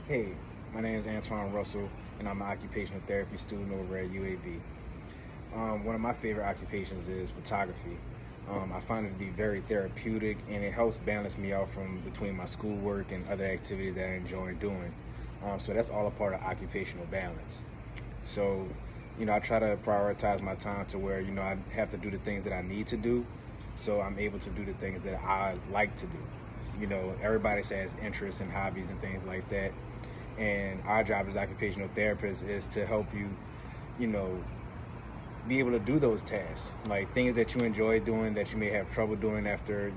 Hey, my name is Antoine Russell, and I'm an occupational therapy student over at UAB. One of my favorite occupations is photography. I find it to be very therapeutic, and it helps balance me out from between my schoolwork and other activities that I enjoy doing. So that's all a part of occupational balance. So, I try to prioritize my time to where, I have to do the things that I need to do, so I'm able to do the things that I like to do. Everybody has interests and hobbies and things like that. And our job as occupational therapists is to help you, you know, be able to do those tasks, like things that you enjoy doing that you may have trouble doing after,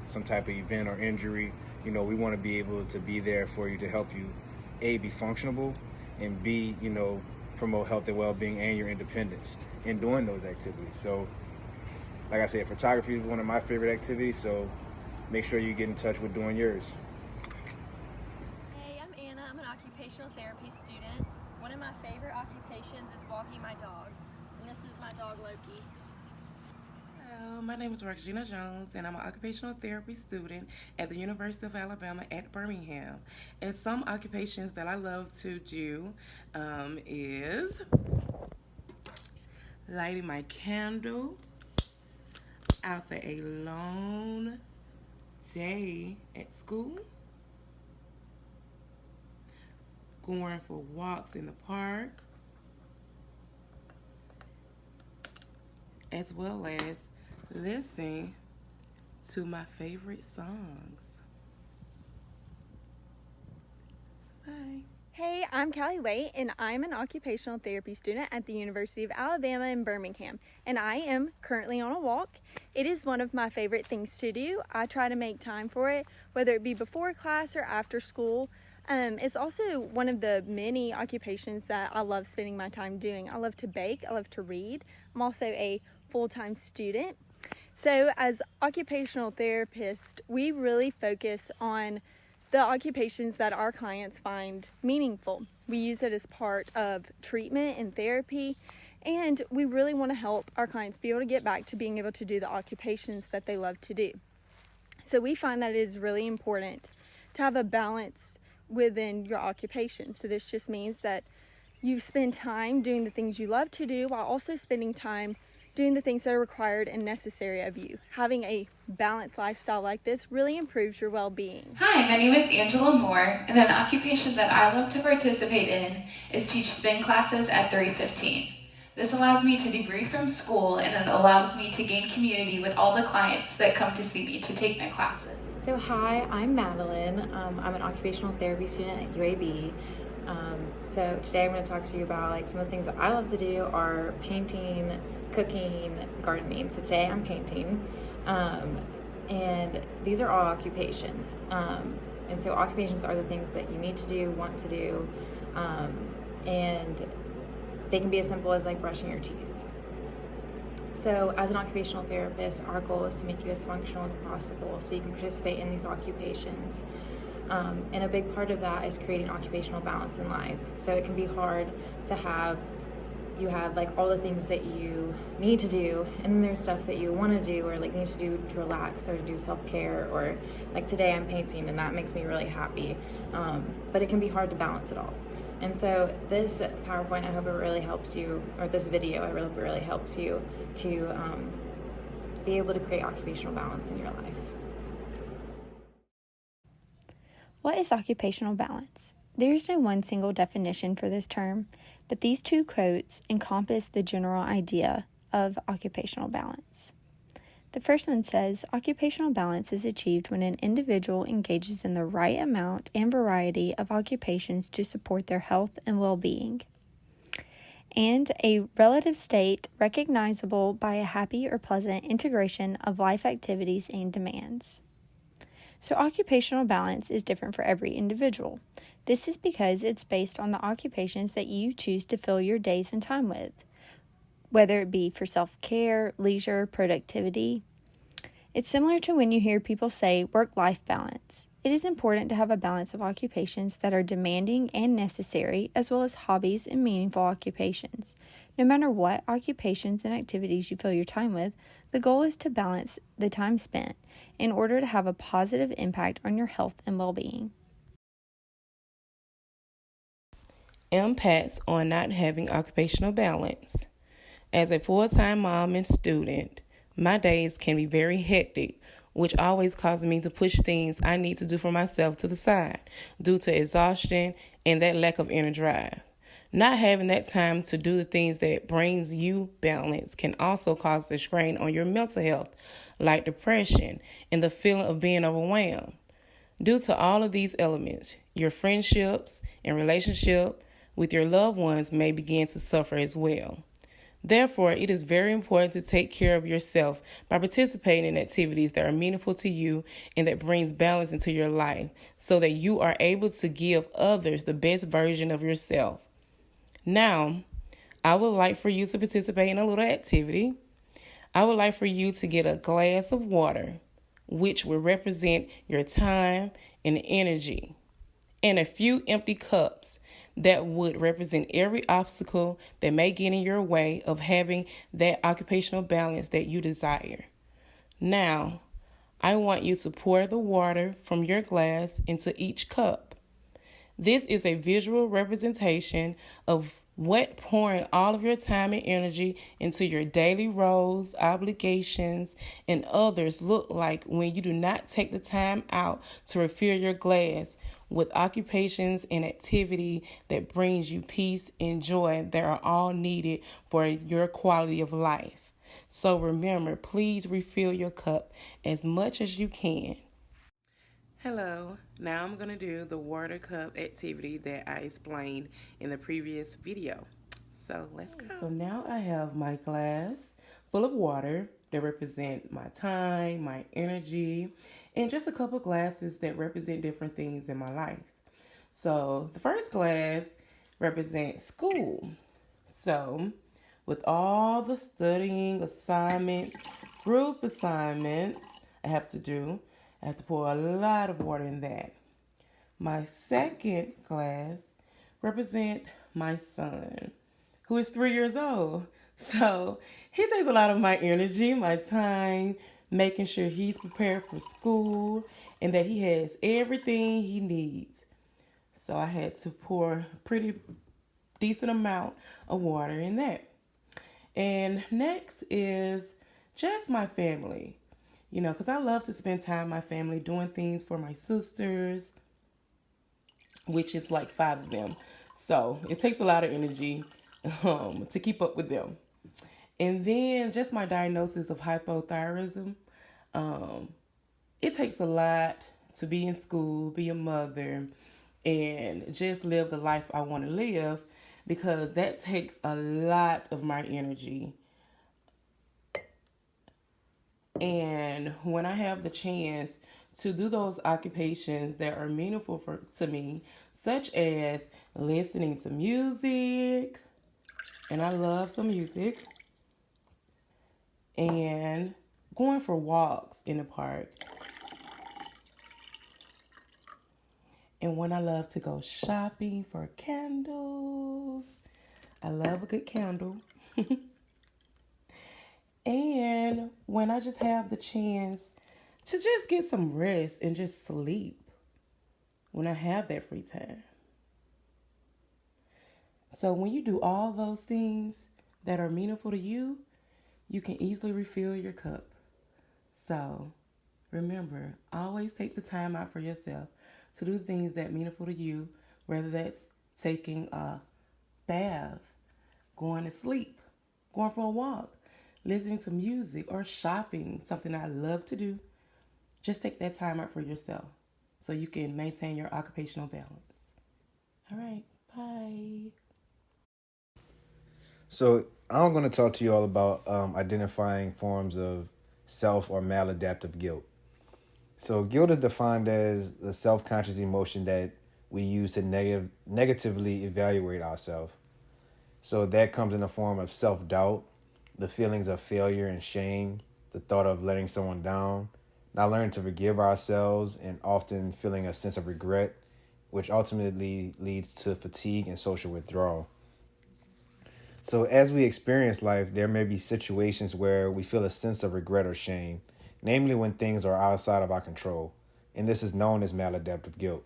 some type of event or injury. We want to be able to be there for you to help you, A, be functional, and B, promote health and well-being and your independence in doing those activities. So, like I said, photography is one of my favorite activities, so make sure you get in touch with doing yours. Hey, I'm Anna. I'm an occupational therapy student. One of my favorite occupations is walking my dog, and this is my dog Loki. Hello, my name is Regina Jones, and I'm an occupational therapy student at the University of Alabama at Birmingham. And some occupations that I love to do is lighting my candle after a long day at school, going for walks in the park, as well as listening to my favorite songs. Bye. Hey, I'm Callie Waite, and I'm an occupational therapy student at the University of Alabama in Birmingham, and I am currently on a walk. It is one of my favorite things to do. I try to make time for it, whether it be before class or after school. It's also one of the many occupations that I love spending my time doing. I love to bake, I love to read. I'm also a full-time student. So as occupational therapists, we really focus on the occupations that our clients find meaningful. We use it as part of treatment and therapy, and we really want to help our clients be able to get back to being able to do the occupations that they love to do. So we find that it is really important to have a balance within your occupation. So this just means that you spend time doing the things you love to do while also spending time doing the things that are required and necessary of you. Having a balanced lifestyle like this really improves your well-being. Hi, my name is Angela Moore, and an occupation that I love to participate in is teach spin classes at 315. This allows me to debrief from school, and it allows me to gain community with all the clients that come to see me to take my classes. So hi, I'm Madeline. I'm an occupational therapy student at UAB. So today I'm going to talk to you about some of the things that I love to do are painting, cooking, gardening. So today I'm painting, and these are all occupations. And so occupations are the things that you need to do, want to do, and they can be as simple as brushing your teeth. So as an occupational therapist, our goal is to make you as functional as possible so you can participate in these occupations. And a big part of that is creating occupational balance in life. So it can be hard to have all the things that you need to do, and then there's stuff that you want to do or need to do to relax or to do self-care, or today I'm painting and that makes me really happy. But it can be hard to balance it all. And so this PowerPoint, I hope it really helps you, or this video, I hope it really helps you to be able to create occupational balance in your life. What is occupational balance? There is no one single definition for this term, but these two quotes encompass the general idea of occupational balance. The first one says, occupational balance is achieved when an individual engages in the right amount and variety of occupations to support their health and well-being, and a relative state recognizable by a happy or pleasant integration of life activities and demands. So occupational balance is different for every individual. This is because it's based on the occupations that you choose to fill your days and time with, whether it be for self-care, leisure, productivity. It's similar to when you hear people say work-life balance. It is important to have a balance of occupations that are demanding and necessary, as well as hobbies and meaningful occupations. No matter what occupations and activities you fill your time with, the goal is to balance the time spent in order to have a positive impact on your health and well-being. impacts on not having occupational balance. As a full-time mom and student, my days can be very hectic, which always causes me to push things I need to do for myself to the side due to exhaustion and that lack of inner drive. Not having that time to do the things that brings you balance can also cause a strain on your mental health, like depression and the feeling of being overwhelmed. Due to all of these elements, your friendships and relationship with your loved ones may begin to suffer as well. Therefore, it is very important to take care of yourself by participating in activities that are meaningful to you and that brings balance into your life so that you are able to give others the best version of yourself. Now, I would like for you to participate in a little activity. I would like for you to get a glass of water, which will represent your time and energy, and a few empty cups that would represent every obstacle that may get in your way of having that occupational balance that you desire. Now, I want you to pour the water from your glass into each cup. This is a visual representation of what pouring all of your time and energy into your daily roles, obligations, and others look like when you do not take the time out to refill your glass with occupations and activity that brings you peace and joy that are all needed for your quality of life. So remember, please refill your cup as much as you can. Hello, now I'm going to do the water cup activity that I explained in the previous video. So let's go. So now I have my glass full of water that represent my time, my energy, and just a couple glasses that represent different things in my life. So the first glass represents school. So with all the studying assignments, group assignments I have to do, I have to pour a lot of water in that. My second glass represent my son, who is 3 years old. So he takes a lot of my energy, my time, making sure he's prepared for school and that he has everything he needs. So I had to pour a pretty decent amount of water in that. And next is just my family. Because I love to spend time with my family doing things for my sisters, which is like 5 of them. So it takes a lot of energy to keep up with them. And then just my diagnosis of hypothyroidism. It takes a lot to be in school, be a mother, and just live the life I want to live because that takes a lot of my energy. And when I have the chance to do those occupations that are meaningful to me, such as listening to music, and I love some music, and going for walks in the park, and when I love to go shopping for candles, I love a good candle. And when I just have the chance to just get some rest and just sleep when I have that free time. So when you do all those things that are meaningful to you, you can easily refill your cup. So remember, always take the time out for yourself to do things that are meaningful to you, whether that's taking a bath, going to sleep, going for a walk, listening to music, or shopping, something I love to do. Just take that time out for yourself so you can maintain your occupational balance. All right, bye. So I'm going to talk to you all about identifying forms of self or maladaptive guilt. So guilt is defined as the self-conscious emotion that we use to negatively evaluate ourselves. So that comes in the form of self-doubt, the feelings of failure and shame, the thought of letting someone down, not learning to forgive ourselves, and often feeling a sense of regret, which ultimately leads to fatigue and social withdrawal. So as we experience life, there may be situations where we feel a sense of regret or shame, namely when things are outside of our control, and this is known as maladaptive guilt.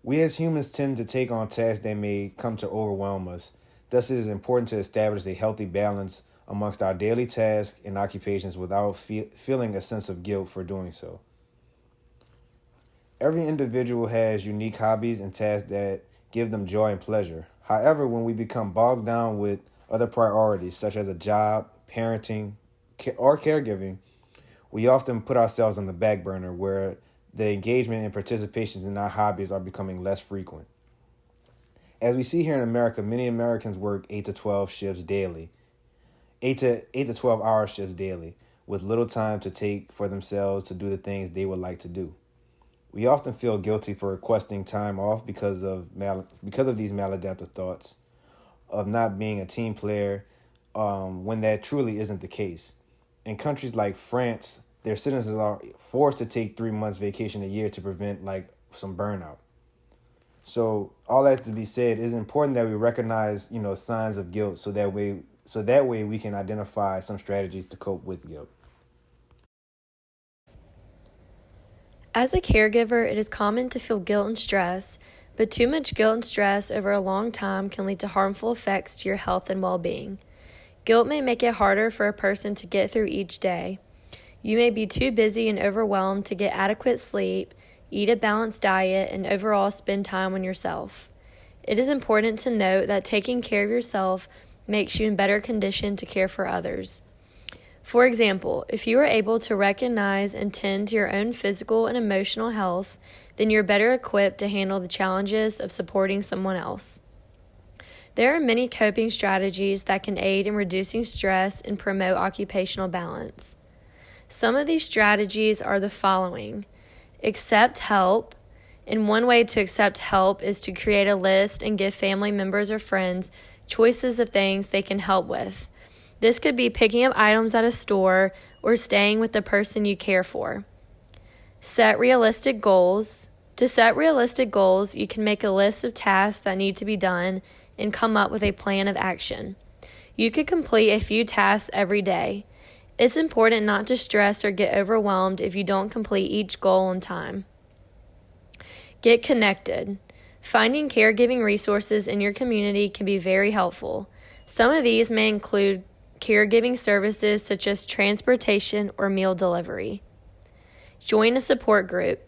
We as humans tend to take on tasks that may come to overwhelm us. Thus, it is important to establish a healthy balance amongst our daily tasks and occupations without feeling a sense of guilt for doing so. Every individual has unique hobbies and tasks that give them joy and pleasure. However, when we become bogged down with other priorities, such as a job, parenting, or caregiving, we often put ourselves on the back burner where the engagement and participations in our hobbies are becoming less frequent. As we see here in America, many Americans work 8 to 12 shifts daily, 8 to 12 hour shifts daily, with little time to take for themselves to do the things they would like to do. We often feel guilty for requesting time off because of these maladaptive thoughts of not being a team player, when that truly isn't the case. In countries like France, their citizens are forced to take 3 months vacation a year to prevent some burnout. So all that to be said, it's important that we recognize, signs of guilt so that way we can identify some strategies to cope with guilt. As a caregiver, it is common to feel guilt and stress, but too much guilt and stress over a long time can lead to harmful effects to your health and well-being. Guilt may make it harder for a person to get through each day. You may be too busy and overwhelmed to get adequate sleep, eat a balanced diet, and overall spend time on yourself. It is important to note that taking care of yourself makes you in better condition to care for others. For example, if you are able to recognize and tend to your own physical and emotional health, then you're better equipped to handle the challenges of supporting someone else. There are many coping strategies that can aid in reducing stress and promote occupational balance. Some of these strategies are the following. Accept help. And one way to accept help is to create a list and give family members or friends choices of things they can help with. This could be picking up items at a store or staying with the person you care for. Set realistic goals. To set realistic goals, you can make a list of tasks that need to be done and come up with a plan of action. You could complete a few tasks every day. It's important not to stress or get overwhelmed if you don't complete each goal on time. Get connected. Finding caregiving resources in your community can be very helpful. Some of these may include caregiving services such as transportation or meal delivery. Join a support group.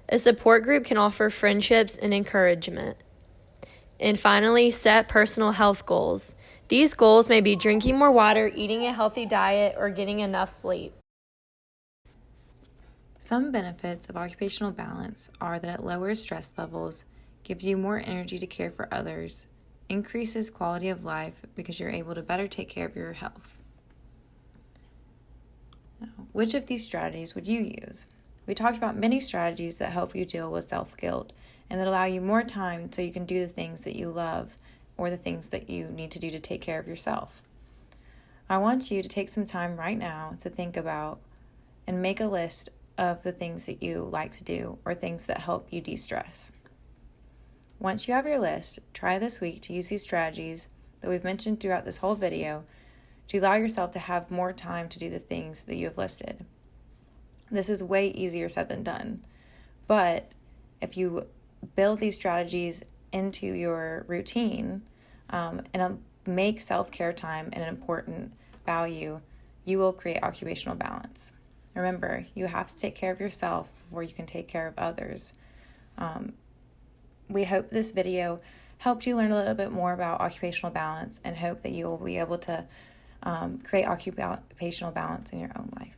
A support group can offer friendships and encouragement. And finally, set personal health goals. These goals may be drinking more water, eating a healthy diet, or getting enough sleep. Some benefits of occupational balance are that it lowers stress levels, gives you more energy to care for others, increases quality of life because you're able to better take care of your health. Now, which of these strategies would you use? We talked about many strategies that help you deal with self-guilt and that allow you more time so you can do the things that you love or the things that you need to do to take care of yourself. I want you to take some time right now to think about and make a list of the things that you like to do or things that help you de-stress. Once you have your list, try this week to use these strategies that we've mentioned throughout this whole video to allow yourself to have more time to do the things that you have listed. This is way easier said than done, but if you build these strategies into your routine and make self-care time an important value, you will create occupational balance. Remember, you have to take care of yourself before you can take care of others. We hope this video helped you learn a little bit more about occupational balance and hope that you will be able to create occupational balance in your own life.